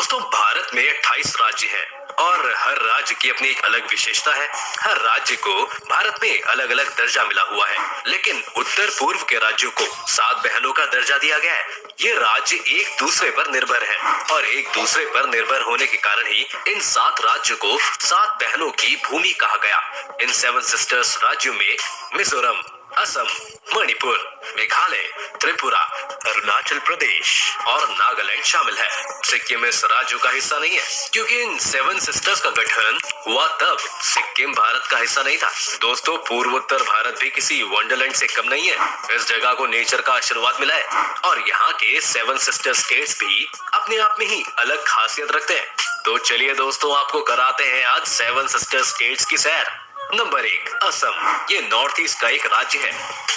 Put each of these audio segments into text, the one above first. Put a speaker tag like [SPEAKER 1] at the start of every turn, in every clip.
[SPEAKER 1] दोस्तों भारत में 28 राज्य हैं और हर राज्य की अपनी एक अलग विशेषता है। हर राज्य को भारत में अलग अलग दर्जा मिला हुआ है, लेकिन उत्तर पूर्व के राज्यों को 7 बहनों का दर्जा दिया गया है। ये राज्य एक दूसरे पर निर्भर हैं और एक दूसरे पर निर्भर होने के कारण ही इन 7 राज्यों को 7 बहनों की भूमि कहा गया। इन 7 सिस्टर्स राज्यों में मिजोरम, असम, मणिपुर, मेघालय, त्रिपुरा, अरुणाचल प्रदेश और नागालैंड शामिल है। सिक्किम इस राज्यों का हिस्सा नहीं है क्योंकि इन 7 सिस्टर्स का गठन हुआ तब सिक्किम भारत का हिस्सा नहीं था। दोस्तों पूर्वोत्तर भारत भी किसी वंडरलैंड से कम नहीं है। इस जगह को नेचर का आशीर्वाद मिला है और यहाँ के 7 सिस्टर स्टेट्स भी अपने आप में ही अलग खासियत रखते हैं। तो चलिए दोस्तों आपको कराते हैं आज 7 सिस्टर स्टेट्स की सैर। नंबर 1 असम। ये नॉर्थ ईस्ट का एक राज्य है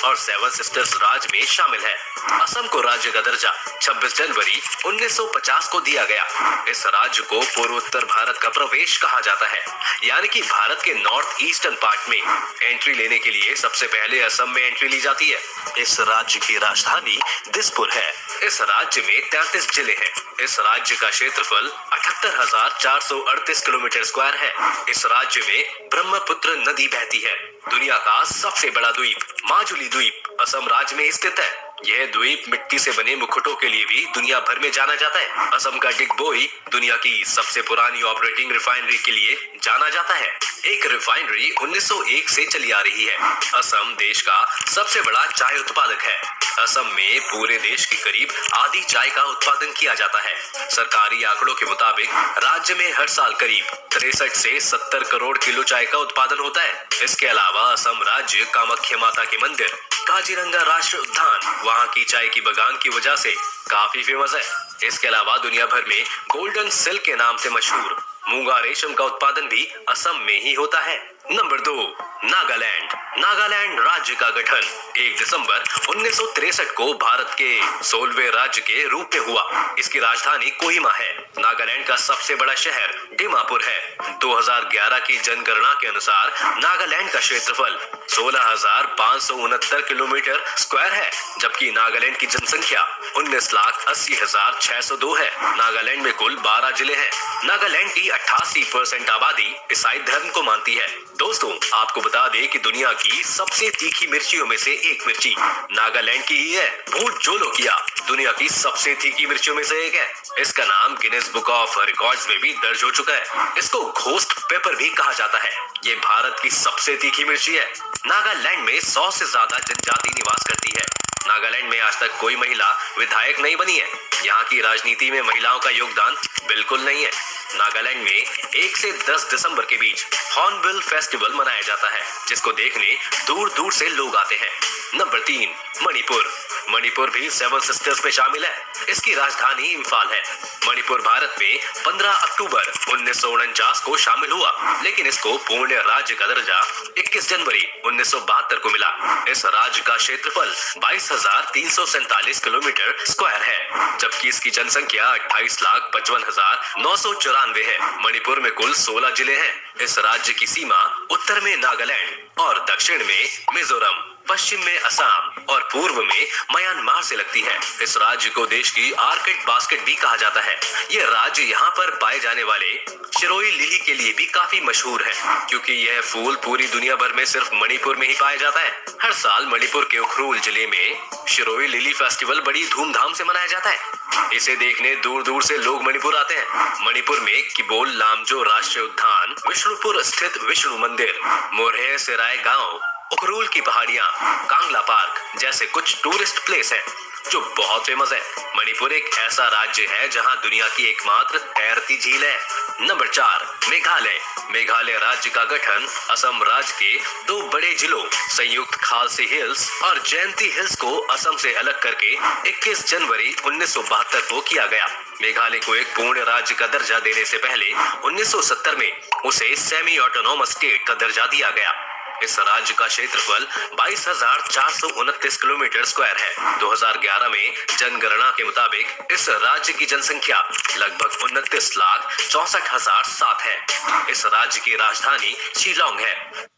[SPEAKER 1] और 7 सिस्टर्स राज्य में शामिल है। असम को राज्य का दर्जा 26 जनवरी 1950 को दिया गया। इस राज्य को पूर्वोत्तर भारत का प्रवेश कहा जाता है, यानी कि भारत के नॉर्थ ईस्टर्न पार्ट में एंट्री लेने के लिए सबसे पहले असम में एंट्री ली जाती है। इस राज्य की राजधानी दिसपुर है। इस राज्य में 33 जिले हैं। इस राज्य का क्षेत्रफल 78,438 किलोमीटर स्क्वायर है। इस राज्य में ब्रह्मपुत्र नदी बहती है। दुनिया का सबसे बड़ा द्वीप माजुली द्वीप असम राज्य में स्थित है। यह द्वीप मिट्टी से बने मुकुटों के लिए भी दुनिया भर में जाना जाता है। असम का डिगबोई दुनिया की सबसे पुरानी ऑपरेटिंग रिफाइनरी के लिए जाना जाता है। एक रिफाइनरी 1901 से चली आ रही है। असम देश का सबसे बड़ा चाय उत्पादक है। असम में पूरे देश के करीब आधी चाय का उत्पादन किया जाता है। सरकारी आंकड़ों के मुताबिक राज्य में हर साल करीब 63 से 70 करोड़ किलो चाय का उत्पादन होता है। इसके अलावा असम राज्य कामाख्या माता के मंदिर, काजीरंगा राष्ट्रीय उद्यान वहाँ की चाय की बगान की वजह से काफी फेमस है। इसके अलावा दुनिया भर में गोल्डन सिल्क के नाम से मशहूर मूंगा रेशम का उत्पादन भी असम में ही होता है। नंबर 2 नागालैंड। नागालैंड राज्य का गठन 1 दिसंबर 1963 को भारत के 16वें राज्य के रूप में हुआ। इसकी राजधानी कोहिमा है। नागालैंड का सबसे बड़ा शहर दीमापुर है। 2011 की जनगणना के अनुसार नागालैंड का क्षेत्रफल 16,569 किलोमीटर स्क्वायर है, जबकि नागालैंड की जनसंख्या 19,80,602 है। नागालैंड में कुल 12 जिले हैं। नागालैंड की 88% आबादी ईसाई धर्म को मानती है। दोस्तों आपको बता दें कि दुनिया की सबसे तीखी मिर्चियों में से एक मिर्ची नागालैंड की ही है। भूत जोलोकिया दुनिया की सबसे तीखी मिर्चियों में से एक है। इसका नाम गिनेस बुक ऑफ रिकॉर्ड्स में भी दर्ज हो चुका है। इसको घोस्ट पेपर भी कहा जाता है। ये भारत की सबसे तीखी मिर्ची है। नागालैंड में 100 से ज्यादा जनजाति निवास करती है। नागालैंड में आज तक कोई महिला विधायक नहीं बनी है। यहाँ की राजनीति में महिलाओं का योगदान बिल्कुल नहीं है। नागालैंड में 1 से 10 दिसंबर के बीच हॉर्नबिल फेस्टिवल मनाया जाता है, जिसको देखने दूर दूर से लोग आते हैं। नंबर 3 मणिपुर। मणिपुर भी 7 सिस्टर्स में शामिल है। इसकी राजधानी इम्फाल है। मणिपुर भारत में 15 अक्टूबर 1949 को शामिल हुआ, लेकिन इसको पूर्ण राज्य का दर्जा 21 जनवरी 1972 को मिला। इस राज्य का क्षेत्रफल 22,347 किलोमीटर स्क्वायर है, जबकि इसकी जनसंख्या 28,55,994 है। मणिपुर में कुल 16 जिले हैं। इस राज्य की सीमा उत्तर में नागालैंड और दक्षिण में मिजोरम, पश्चिम में असम और पूर्व में म्यांमार से लगती है। इस राज्य को देश की आर्किड बास्केट भी कहा जाता है। ये राज्य यहाँ पर पाए जाने वाले शिरोई लिली के लिए भी काफी मशहूर है, क्योंकि यह फूल पूरी दुनिया भर में सिर्फ मणिपुर में ही पाया जाता है। हर साल मणिपुर के उखरूल जिले में शिरोई लिली फेस्टिवल बड़ी धूमधाम से मनाया जाता है। इसे देखने दूर दूर से लोग मणिपुर आते हैं। मणिपुर में किबोल लामजो राष्ट्रीय उद्यान, विष्णुपुर स्थित विष्णु मंदिर, मोरहे सेराय गांव, उखरूल की पहाड़ियां, कांगला पार्क जैसे कुछ टूरिस्ट प्लेस हैं जो बहुत फेमस है। मणिपुर एक ऐसा राज्य है जहां दुनिया की एकमात्र तैरती झील है। नंबर 4 मेघालय। मेघालय राज्य का गठन असम राज्य के 2 बड़े जिलों संयुक्त खालसी हिल्स और जयंती हिल्स को असम से अलग करके 21 जनवरी 1972 को किया गया। मेघालय को एक पूर्ण राज्य का दर्जा देने से पहले 1970 में उसे सेमी ऑटोनोमस स्टेट का दर्जा दिया गया। इस राज्य का क्षेत्रफल 22,429 किलोमीटर स्क्वायर है। 2011 में जनगणना के मुताबिक इस राज्य की जनसंख्या लगभग 29,64,007 है। इस राज्य की राजधानी शिलोंग है।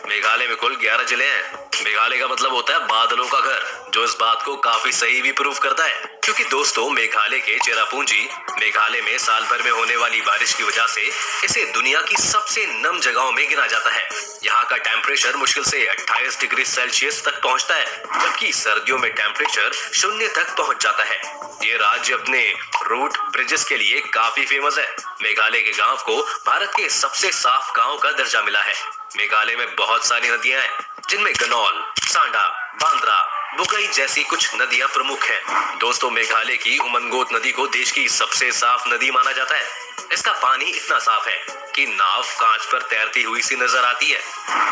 [SPEAKER 1] मेघालय में कुल 11 जिले हैं। मेघालय का मतलब होता है बादलों का घर, जो इस बात को काफी सही भी प्रूव करता है, क्योंकि दोस्तों मेघालय के चेरापूंजी मेघालय में साल भर में होने वाली बारिश की वजह से इसे दुनिया की सबसे नम जगहों में गिना जाता है। यहाँ का टेम्परेचर मुश्किल से 28 डिग्री सेल्सियस तक पहुँचता है, जबकि सर्दियों में टेम्परेचर 0 तक पहुँच जाता है। ये राज्य अपने रूट ब्रिजेस के लिए काफी फेमस है। मेघालय के गांव को भारत के सबसे साफ गांव का दर्जा मिला है। मेघालय में बहुत सारी नदियां हैं, जिनमें गनौल, सांडा, बांद्रा, बुगई जैसी कुछ नदियां प्रमुख हैं। दोस्तों मेघालय की उमनगोट नदी को देश की सबसे साफ नदी माना जाता है। इसका पानी इतना साफ है कि नाव कांच पर तैरती हुई सी नजर आती है।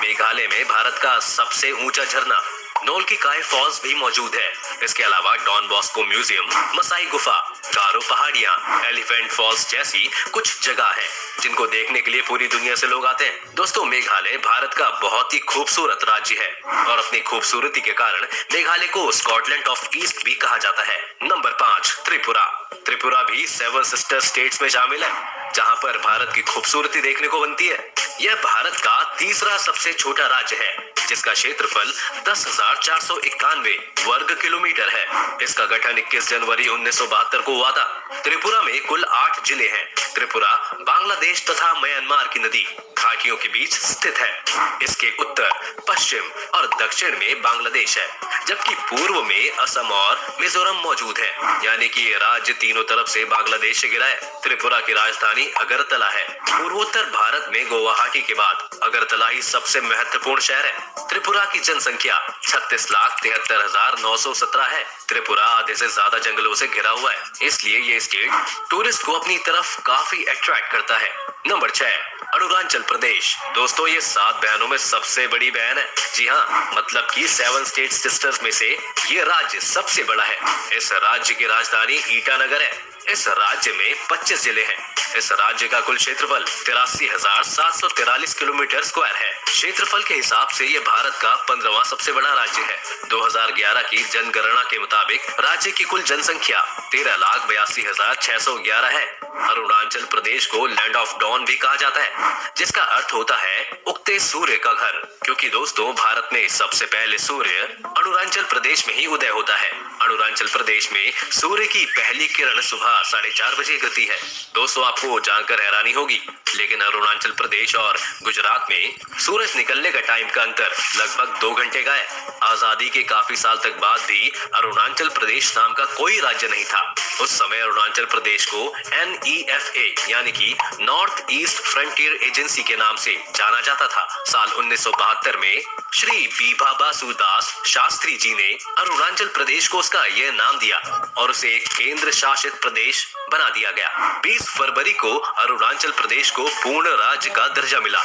[SPEAKER 1] मेघालय में भारत का सबसे ऊंचा झरना नोल की काय फॉल्स भी मौजूद है। इसके अलावा डॉन बॉस्को म्यूजियम, मसाई गुफा, गारो पहाड़ियां, एलिफेंट फॉल्स जैसी कुछ जगह है जिनको देखने के लिए पूरी दुनिया से लोग आते हैं। दोस्तों मेघालय भारत का बहुत ही खूबसूरत राज्य है और अपनी खूबसूरती के कारण मेघालय को स्कॉटलैंड ऑफ ईस्ट भी कहा जाता है। नंबर 5 त्रिपुरा। त्रिपुरा भी 7 सिस्टर स्टेट्स में शामिल है, जहां पर भारत की खूबसूरती देखने को बनती है। यह भारत का तीसरा सबसे छोटा राज्य है, जिसका क्षेत्रफल 10,491 वर्ग किलोमीटर है। इसका गठन 21 जनवरी 1972 को हुआ था। त्रिपुरा में कुल 8 जिले हैं। त्रिपुरा बांग्लादेश तथा म्यांमार की नदी घाटियों के बीच स्थित है। इसके उत्तर, पश्चिम और दक्षिण में बांग्लादेश है, जबकि पूर्व में असम और मिजोरम मौजूद है, यानी कि ये राज्य तीनों तरफ से बांग्लादेश से घिरा है। त्रिपुरा की राजधानी अगरतला है। पूर्वोत्तर भारत में गुवाहाटी के बाद अगरतला ही सबसे महत्वपूर्ण शहर है। त्रिपुरा की जनसंख्या 36,73,917 है। त्रिपुरा आधे से ज्यादा जंगलों से घिरा हुआ है, इसलिए ये स्टेट टूरिस्ट को अपनी तरफ काफी अट्रैक्ट करता है। नंबर 6 अरुणाचल प्रदेश। दोस्तों ये 7 बहनों में सबसे बड़ी बहन है। जी हाँ, मतलब कि 7 स्टेट सिस्टर्स में से ये राज्य सबसे बड़ा है। इस राज्य की राजधानी ईटानगर है। इस राज्य में 25 जिले हैं। इस राज्य का कुल क्षेत्रफल 83,743 किलोमीटर स्क्वायर है। क्षेत्रफल के हिसाब से ये भारत का 15वां सबसे बड़ा राज्य है। 2011 की जनगणना के मुताबिक राज्य की कुल जनसंख्या 13,82,611 है। अरुणाचल प्रदेश को लैंड ऑफ डॉन भी कहा जाता है, जिसका अर्थ होता है उगते सूर्य का घर, क्योंकि दोस्तों भारत में सबसे पहले सूर्य अरुणाचल प्रदेश में ही उदय होता है। अरुणाचल प्रदेश में सूर्य की पहली किरण सुबह 4:30 बजे गिरती है। दोस्तों आपको जानकर हैरानी होगी, लेकिन अरुणाचल प्रदेश और गुजरात में सूरज निकलने का टाइम का अंतर लगभग 2 घंटे का है। आजादी के काफी साल तक बाद भी अरुणाचल प्रदेश नाम का कोई राज्य नहीं था। उस समय अरुणाचल प्रदेश को NEFA यानी कि नॉर्थ ईस्ट फ्रंटियर एजेंसी के नाम से जाना जाता था। साल 1972 में श्री बीभा बासु दास शास्त्री जी ने अरुणाचल प्रदेश को उसका यह नाम दिया और उसे एक केंद्र शासित प्रदेश बना दिया गया। 20 फरवरी को अरुणाचल प्रदेश को पूर्ण राज्य का दर्जा मिला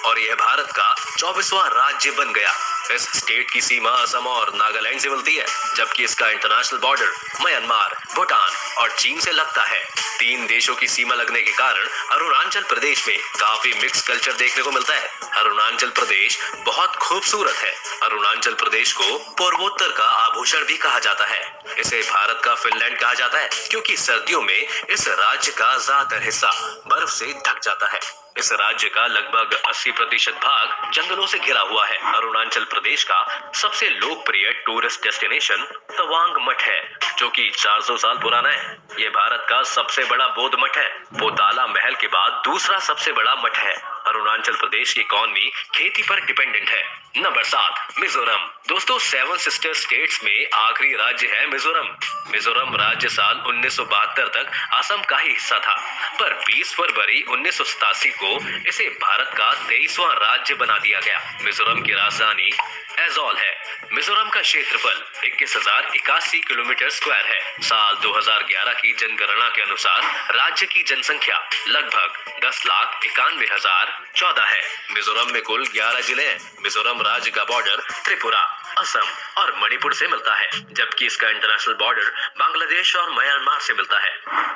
[SPEAKER 1] और यह भारत का 24वां राज्य बन गया। इस स्टेट की सीमा असम और नागालैंड से मिलती है, जबकि इसका इंटरनेशनल बॉर्डर म्यांमार, भूटान और चीन से लगता है। 3 देशों की सीमा लगने के कारण अरुणाचल प्रदेश में काफी मिक्स कल्चर देखने को मिलता है। अरुणाचल प्रदेश बहुत खूबसूरत है। अरुणाचल प्रदेश को पूर्वोत्तर का आभूषण भी कहा जाता है। इसे भारत का फिनलैंड कहा जाता है, क्योंकि सर्दियों में इस राज्य का ज्यादातर हिस्सा बर्फ से ढक जाता है। इस राज्य का लगभग 80% भाग जंगलों से घिरा हुआ है। अरुणाचल प्रदेश का सबसे लोकप्रिय टूरिस्ट डेस्टिनेशन तवांग मठ है, जो कि 400 साल पुराना है। यह भारत का सबसे बड़ा बौद्ध मठ है। पोताला महल के बाद दूसरा सबसे बड़ा मठ है। अरुणाचल प्रदेश की इकोनॉमी खेती पर डिपेंडेंट है। नंबर 7 मिजोरम। दोस्तों 7 सिस्टर स्टेट्स में आखिरी राज्य है मिजोरम। मिजोरम राज्य साल 1972 तक असम का ही हिस्सा था, पर 20 फरवरी 1987 को इसे भारत का 23वां राज्य बना दिया गया। मिजोरम की राजधानी ऐजॉल है। मिजोरम का क्षेत्रफल 21,081 किलोमीटर स्क्वायर है। साल 2011 की जनगणना के अनुसार राज्य की जनसंख्या लगभग 10,91,014 है। मिजोरम में कुल 11 जिले हैं। मिजोरम राज्य का बॉर्डर त्रिपुरा, असम और मणिपुर से मिलता है, जबकि इसका इंटरनेशनल बॉर्डर बांग्लादेश और म्यांमार से मिलता है।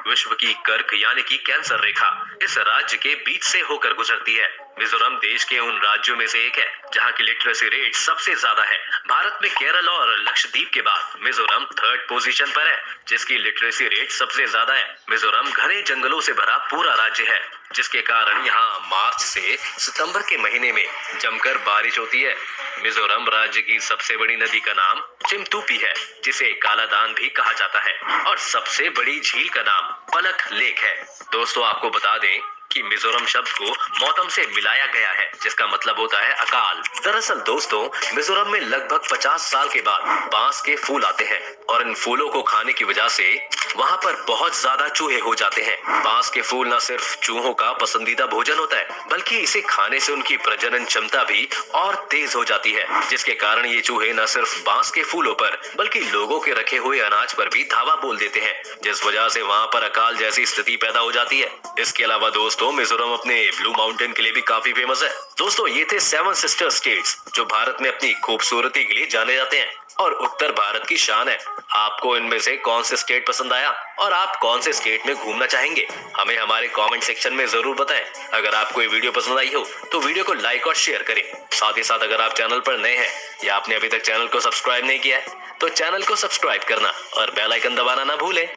[SPEAKER 1] विश्व की कर्क यानी कि कैंसर रेखा इस राज्य के बीच से होकर गुजरती है। मिजोरम देश के उन राज्यों में से एक है जहां की लिटरेसी रेट सबसे ज्यादा है। भारत में केरल और लक्षद्वीप के बाद मिजोरम थर्ड पोजीशन पर है, जिसकी लिटरेसी रेट सबसे ज्यादा है। मिजोरम घने जंगलों से भरा पूरा राज्य है, जिसके कारण यहाँ मार्च से सितंबर के महीने में जमकर बारिश होती है। मिजोरम राज्य की सबसे बड़ी नदी का नाम चिमतूपी है, जिसे कालादान भी कहा जाता है, और सबसे बड़ी झील का नाम पलक लेक है। दोस्तों, आपको बता दें कि मिजोरम शब्द को मौतम से मिलाया गया है, जिसका मतलब होता है अकाल। दरअसल दोस्तों, मिजोरम में लगभग 50 साल के बाद बांस के फूल आते हैं, और इन फूलों को खाने की वजह से वहाँ पर बहुत ज्यादा चूहे हो जाते हैं। बांस के फूल न सिर्फ चूहों का पसंदीदा भोजन होता है, बल्कि इसे खाने से उनकी प्रजनन क्षमता भी और तेज हो जाती है, जिसके कारण ये चूहे न सिर्फ बांस के फूलों पर बल्कि लोगों के रखे हुए अनाज पर भी धावा बोल देते हैं, जिस वजह से वहाँ पर अकाल जैसी स्थिति पैदा हो जाती है। इसके अलावा दोस्तों, मिजोरम अपने ब्लू माउंटेन के लिए भी काफी फेमस है। दोस्तों, ये थे 7 सिस्टर स्टेट्स जो भारत में अपनी खूबसूरती के लिए जाने जाते हैं और उत्तर भारत की शान है। आपको इनमें से कौन से स्टेट पसंद आया और आप कौन से स्टेट में घूमना चाहेंगे, हमें हमारे कमेंट सेक्शन में जरूर बताएं। अगर आपको ये वीडियो पसंद आई हो तो वीडियो को लाइक और शेयर करें। साथ ही साथ अगर आप चैनल पर नए हैं या आपने अभी तक चैनल को सब्सक्राइब नहीं किया है तो चैनल को सब्सक्राइब करना और बेल आइकन दबाना ना भूलें।